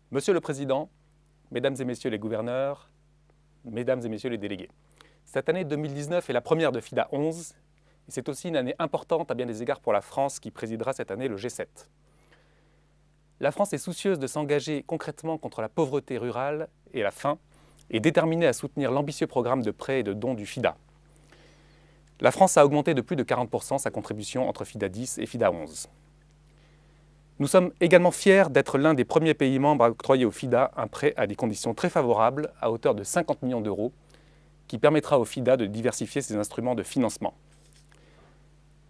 Monsieur le Président, Mesdames et Messieurs les gouverneurs, Mesdames et Messieurs les délégués, cette année 2019 est la première de FIDA 11 et c'est aussi une année importante à bien des égards pour la France qui présidera cette année le G7. La France est soucieuse de s'engager concrètement contre la pauvreté rurale et la faim et déterminée à soutenir l'ambitieux programme de prêts et de dons du FIDA. La France a augmenté de plus de 40% sa contribution entre FIDA 10 et FIDA 11. Nous sommes également fiers d'être l'un des premiers pays membres à octroyer au FIDA un prêt à des conditions très favorables à hauteur de 50 millions d'euros qui permettra au FIDA de diversifier ses instruments de financement.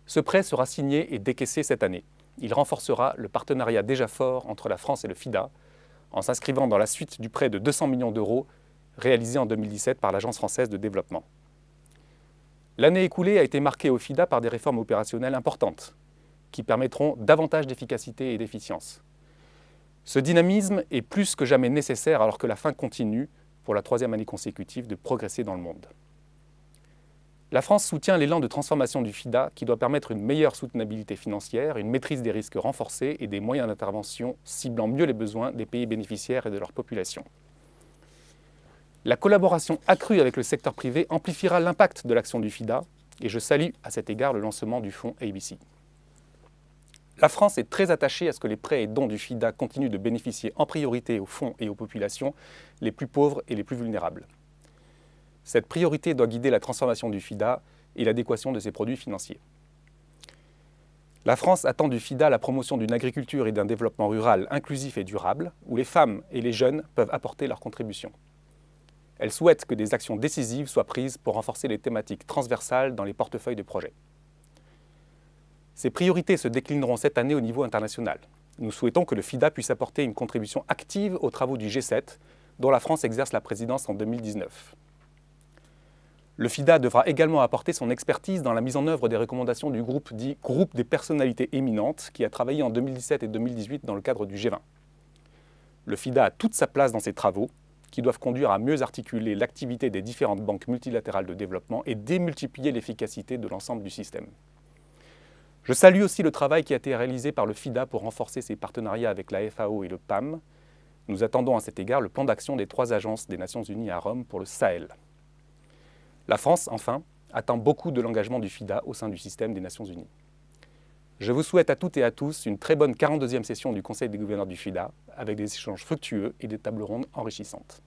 Ce prêt sera signé et décaissé cette année. Il renforcera le partenariat déjà fort entre la France et le FIDA en s'inscrivant dans la suite du prêt de 200 millions d'euros réalisé en 2017 par l'Agence française de développement. L'année écoulée a été marquée au FIDA par des réformes opérationnelles importantes qui permettront davantage d'efficacité et d'efficience. Ce dynamisme est plus que jamais nécessaire alors que la faim continue, pour la troisième année consécutive, de progresser dans le monde. La France soutient l'élan de transformation du FIDA qui doit permettre une meilleure soutenabilité financière, une maîtrise des risques renforcée et des moyens d'intervention ciblant mieux les besoins des pays bénéficiaires et de leur population. La collaboration accrue avec le secteur privé amplifiera l'impact de l'action du FIDA et je salue à cet égard le lancement du fonds ABC. La France est très attachée à ce que les prêts et dons du FIDA continuent de bénéficier en priorité aux fonds et aux populations les plus pauvres et les plus vulnérables. Cette priorité doit guider la transformation du FIDA et l'adéquation de ses produits financiers. La France attend du FIDA la promotion d'une agriculture et d'un développement rural inclusif et durable, où les femmes et les jeunes peuvent apporter leur contribution. Elle souhaite que des actions décisives soient prises pour renforcer les thématiques transversales dans les portefeuilles de projets. Ces priorités se déclineront cette année au niveau international. Nous souhaitons que le FIDA puisse apporter une contribution active aux travaux du G7, dont la France exerce la présidence en 2019. Le FIDA devra également apporter son expertise dans la mise en œuvre des recommandations du groupe dit « Groupe des personnalités éminentes » qui a travaillé en 2017 et 2018 dans le cadre du G20. Le FIDA a toute sa place dans ces travaux, qui doivent conduire à mieux articuler l'activité des différentes banques multilatérales de développement et démultiplier l'efficacité de l'ensemble du système. Je salue aussi le travail qui a été réalisé par le FIDA pour renforcer ses partenariats avec la FAO et le PAM. Nous attendons à cet égard le plan d'action des 3 agences des Nations Unies à Rome pour le Sahel. La France, enfin, attend beaucoup de l'engagement du FIDA au sein du système des Nations Unies. Je vous souhaite à toutes et à tous une très bonne 42e session du Conseil des gouverneurs du FIDA avec des échanges fructueux et des tables rondes enrichissantes.